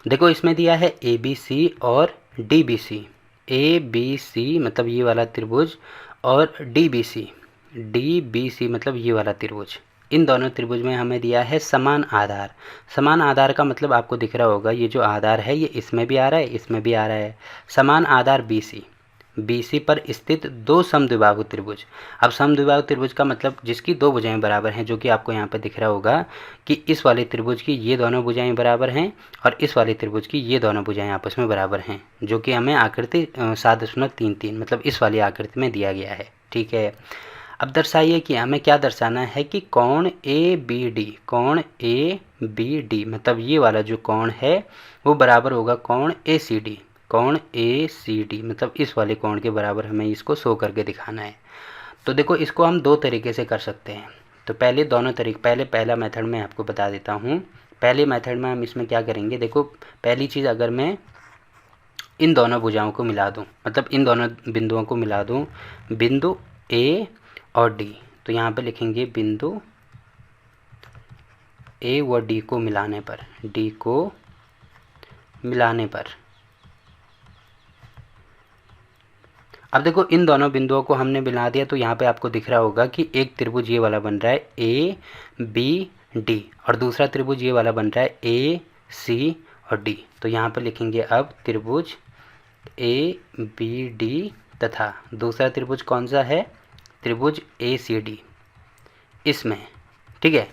देखो इसमें दिया है ए बी सी और D B C. A B C मतलब ये वाला त्रिभुज और डी बी सी मतलब ये वाला त्रिभुज। इन दोनों त्रिभुज में हमें दिया है समान आधार। समान आधार का मतलब आपको दिख रहा होगा, ये जो आधार है ये इसमें भी आ रहा है, इसमें भी आ रहा है। समान आधार बी सी पर स्थित दो समद्विबाहु त्रिभुज। अब समद्विबाहु त्रिभुज का मतलब जिसकी दो भुजाएं बराबर हैं, जो कि आपको यहाँ पे दिख रहा होगा कि इस वाले त्रिभुज की ये दोनों भुजाएं बराबर हैं और इस वाले त्रिभुज की ये दोनों भुजाएं आपस में बराबर हैं, जो कि हमें आकृति 7.33 मतलब इस वाली आकृति में दिया गया है। ठीक है, अब दर्शाइए कि हमें क्या दर्शाना है कि कोण ए बी डी मतलब ये वाला जो कोण है वो बराबर होगा कोण ए सी डी। कोण ए सी डी मतलब इस वाले कोण के बराबर हमें इसको शो करके दिखाना है। तो देखो इसको हम दो तरीके से कर सकते हैं। तो पहले पहला मेथड मैं आपको बता देता हूँ। पहले मेथड में हम इसमें क्या करेंगे, देखो पहली चीज़, अगर मैं इन दोनों भुजाओं को मिला दूँ, मतलब इन दोनों बिंदुओं को मिला दूँ, बिंदु ए और डी, तो यहाँ पे लिखेंगे बिंदु ए व डी को मिलाने पर, अब देखो इन दोनों बिंदुओं को हमने मिला दिया, तो यहाँ पे आपको दिख रहा होगा कि एक त्रिभुज ये वाला बन रहा है ए बी डी और दूसरा त्रिभुज ये वाला बन रहा है ए सी और डी। तो यहाँ पर लिखेंगे अब त्रिभुज ए बी डी तथा दूसरा त्रिभुज कौन सा है, त्रिभुज ए सी डी इसमें। ठीक है,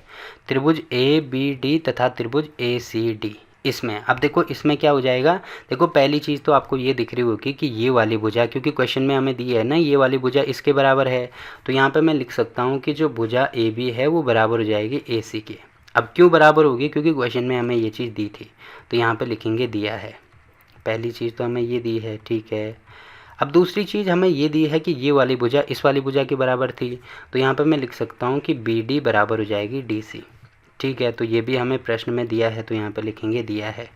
त्रिभुज ए बी डी तथा त्रिभुज ए सी डी इसमें। अब देखो इसमें क्या हो जाएगा, देखो पहली चीज़ तो आपको ये दिख रही होगी कि ये वाली भुजा, क्योंकि क्वेश्चन में हमें दी है ना ये वाली भुजा इसके बराबर है, तो यहाँ पे मैं लिख सकता हूँ कि जो भुजा ए बी है वो बराबर हो जाएगी ए सी के। अब क्यों बराबर होगी, क्योंकि क्वेश्चन में हमें ये चीज़ दी थी, तो यहाँ पर लिखेंगे दिया है। पहली चीज़ तो हमें ये दी है। ठीक है, अब दूसरी चीज़ हमें ये दी है कि ये वाली भुजा इस वाली भुजा के बराबर थी, तो यहाँ पर मैं लिख सकता हूँ कि बी डी बराबर हो जाएगी डी सी। ठीक है, तो ये भी हमें प्रश्न में दिया है, तो यहाँ पर लिखेंगे दिया है।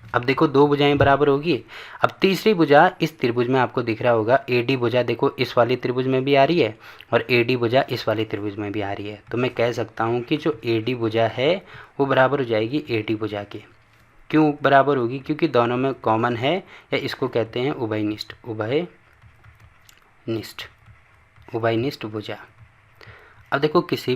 अब देखो दो भुजाएं बराबर होगी। अब तीसरी भुजा इस त्रिभुज में आपको दिख रहा होगा ए डी भुजा, देखो इस वाली त्रिभुज में भी आ रही है और ए डी भुजा इस वाली त्रिभुज में भी आ रही है, तो मैं कह सकता हूँ कि जो ए डी भुजा है वो बराबर हो जाएगी ए डी भुजा के। क्यों बराबर होगी, क्योंकि दोनों में कॉमन है, या इसको कहते हैं उभयनिष्ठ भुजा। अब देखो किसी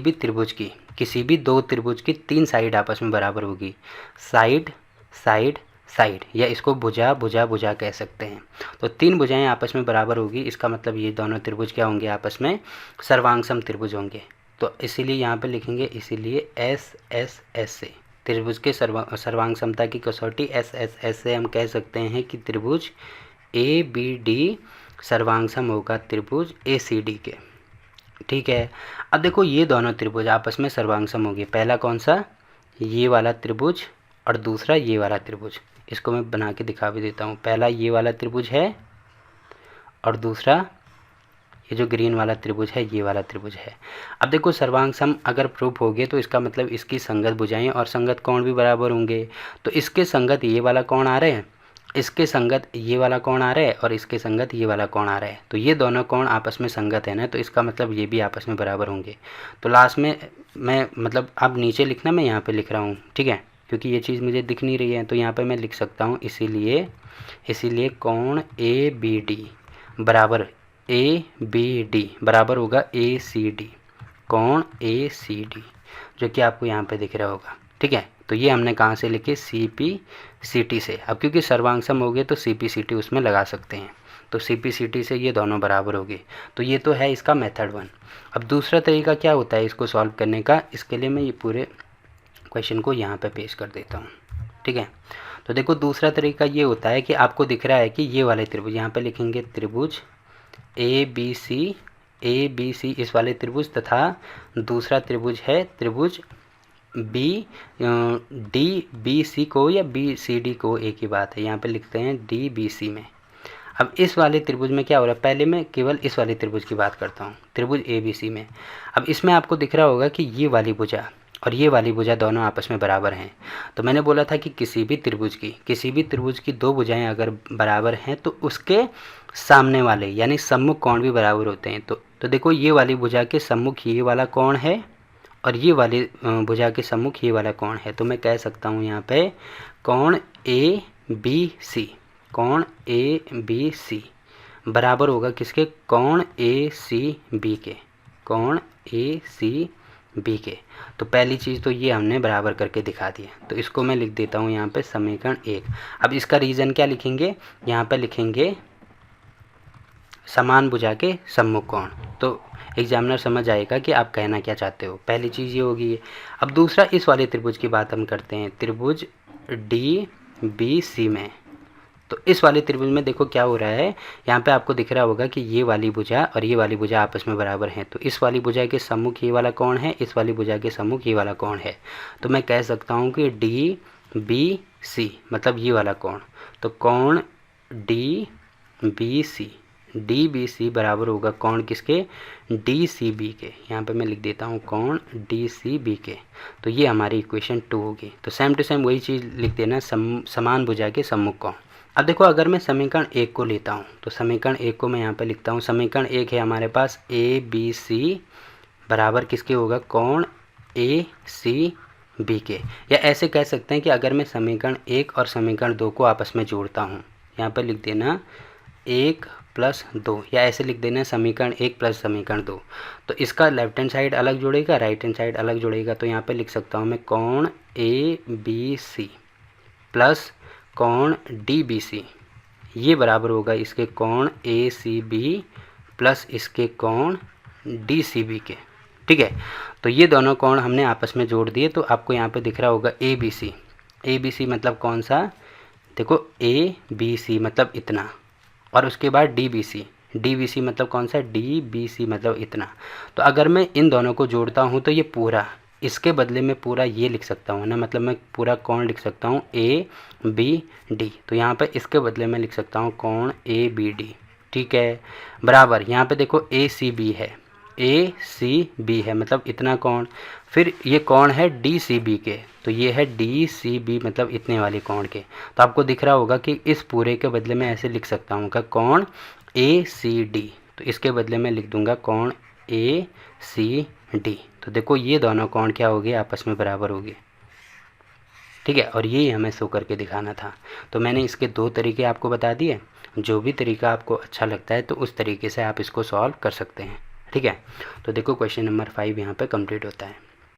भी दो त्रिभुज की तीन साइड आपस में बराबर होगी, साइड साइड साइड, या इसको भुजा भुजा भुजा कह सकते हैं। तो तीन भुजाएं आपस में बराबर होगी, इसका मतलब ये दोनों त्रिभुज क्या होंगे, आपस में सर्वांग त्रिभुज होंगे। तो इसीलिए यहाँ पे लिखेंगे, इसीलिए एस एस एस से त्रिभुज के सर्वांग समता की कसौटी एस एस एस से हम कह सकते हैं कि त्रिभुज ए बी डी सर्वांग सम होगा त्रिभुज ए सी डी के। ठीक है, अब देखो ये दोनों त्रिभुज आपस में सर्वांग सम होंगे। पहला कौन सा, ये वाला त्रिभुज और दूसरा ये वाला त्रिभुज। इसको मैं बना के दिखा भी देता हूँ। पहला ये वाला त्रिभुज है और दूसरा ये जो ग्रीन वाला त्रिभुज है ये वाला त्रिभुज है। अब देखो सर्वांग सम अगर प्रूफ हो गए तो इसका मतलब इसकी संगत भुजाएं और संगत कोण भी बराबर होंगे। तो इसके संगत ये वाला कोण आ रहे हैं, इसके संगत ये वाला कोण आ रहा है और इसके संगत ये वाला कोण आ रहा है, तो ये दोनों कोण आपस में संगत है ना, तो इसका मतलब ये भी आपस में बराबर होंगे। तो लास्ट में मैं मतलब आप नीचे लिखना, मैं यहाँ पे लिख रहा हूँ। ठीक है, क्योंकि ये चीज़ मुझे दिख नहीं रही है, तो यहाँ पे मैं लिख सकता हूँ इसीलिए कोण ए बी डी बराबर होगा ए सी डी, कोण ए सी डी, जो कि आपको यहाँ पे दिख रहा होगा। ठीक है, तो ये हमने कहाँ से लिखे, सी पी सी टी से। अब क्योंकि सर्वांग सम हो गए तो सी पी सी टी उसमें लगा सकते हैं, तो सी पी सी टी से ये दोनों बराबर हो गए। तो ये तो है इसका मेथड 1। अब दूसरा तरीका क्या होता है इसको सॉल्व करने का, इसके लिए मैं ये पूरे क्वेश्चन को यहाँ पे पेश कर देता हूँ। ठीक है, तो देखो दूसरा तरीका ये होता है कि आपको दिख रहा है कि ये वाले त्रिभुज, यहाँ पे लिखेंगे त्रिभुज ए बी सी इस वाले त्रिभुज तथा दूसरा त्रिभुज है त्रिभुज बी डी बी सी को या बी सी डी को, एक ही बात है, यहाँ पे लिखते हैं डी बी सी में। अब इस वाले त्रिभुज में क्या हो रहा है, पहले मैं केवल इस वाले त्रिभुज की बात करता हूँ, त्रिभुज ए बी सी में। अब इसमें आपको दिख रहा होगा कि ये वाली भुजा और ये वाली भुजा दोनों आपस में बराबर हैं। तो मैंने बोला था कि किसी भी त्रिभुज की दो भुजाएं अगर बराबर हैं तो उसके सामने वाले यानी सम्मुख कोण भी बराबर होते हैं। तो देखो ये वाली भुजा के सम्मुख ये वाला कोण है और ये वाले भुजा के सम्मुख ये वाला कोण है, तो मैं कह सकता हूँ यहाँ पे कोण ए बी सी, कोण ए बी सी बराबर होगा किसके, कोण ए सी बी के, कोण ए सी बी के। तो पहली चीज़ तो ये हमने बराबर करके दिखा दिया, तो इसको मैं लिख देता हूँ यहाँ पे समीकरण 1। अब इसका रीज़न क्या लिखेंगे, यहाँ पे लिखेंगे समान भुजा के सम्मुख कोण, तो एग्जामिनर समझ जाएगा कि आप कहना क्या चाहते हो। पहली चीज़ ये होगी। अब दूसरा इस वाले त्रिभुज की बात हम करते हैं, त्रिभुज डी बी सी में। तो इस वाले त्रिभुज में देखो क्या हो रहा है, यहाँ पे आपको दिख रहा होगा कि ये वाली भुजा और ये वाली भुजा आपस में बराबर हैं, तो इस वाली भुजा के सम्मुख ये वाला कोण है, इस वाली भुजा के सम्मुख ये वाला कोण है। तो मैं कह सकता हूँ कि डी बी सी मतलब ये वाला कोण, तो कोण D B C, D B C बराबर होगा कोण किसके, डी सी बी के। यहाँ पे मैं लिख देता हूँ कोण डी सी बी के। तो ये हमारी इक्वेशन 2 होगी। तो सेम टू सेम वही चीज़ लिख देना, समान भुजा के सम्मुख कोण। अब देखो अगर मैं समीकरण 1 को लेता हूँ, तो समीकरण 1 को मैं यहाँ पे लिखता हूँ। समीकरण 1 है हमारे पास ए बी सी बराबर किसके होगा, कोण ए सी बी के। या ऐसे कह सकते हैं कि अगर मैं समीकरण 1 और समीकरण 2 को आपस में जोड़ता हूँ, यहाँ पर लिख देना 1 प्लस 2, या ऐसे लिख देना समीकरण 1 प्लस समीकरण 2। तो इसका लेफ्ट हैंड साइड अलग जुड़ेगा, राइट हैंड साइड अलग जुड़ेगा। तो यहाँ पे लिख सकता हूँ मैं कोण ए बी सी प्लस कोण डी बी सी, ये बराबर होगा इसके कोण ए सी बी प्लस इसके कोण डी सी बी के। ठीक है, तो ये दोनों कोण हमने आपस में जोड़ दिए। तो आपको यहाँ पे दिख रहा होगा ए B C, A B C मतलब कौन सा, देखो ए बी सी मतलब इतना, और उसके बाद D B C, D B C मतलब कौन सा, डी बी सी मतलब इतना। तो अगर मैं इन दोनों को जोड़ता हूँ तो ये पूरा, इसके बदले में पूरा ये लिख सकता हूँ ना, मतलब मैं पूरा कोण लिख सकता हूँ ए बी डी। तो यहाँ पे इसके बदले में लिख सकता हूँ कोण ए बी डी। ठीक है, बराबर यहाँ पे देखो ए सी बी है, ए सी बी है मतलब इतना कोण, फिर ये कोण है डी सी बी के, तो ये है डी सी बी मतलब इतने वाले कोण के। तो आपको दिख रहा होगा कि इस पूरे के बदले में ऐसे लिख सकता हूँ का कोण ए सी डी, तो इसके बदले में लिख दूंगा कोण ए सी डी। तो देखो ये दोनों कोण क्या हो गए, आपस में बराबर हो गए। ठीक है, और यही हमें शो करके दिखाना था। तो मैंने इसके 2 तरीके आपको बता दिए, जो भी तरीका आपको अच्छा लगता है तो उस तरीके से आप इसको सॉल्व कर सकते हैं। ठीक है, तो देखो क्वेश्चन नंबर 5 यहाँ पे कंप्लीट होता है।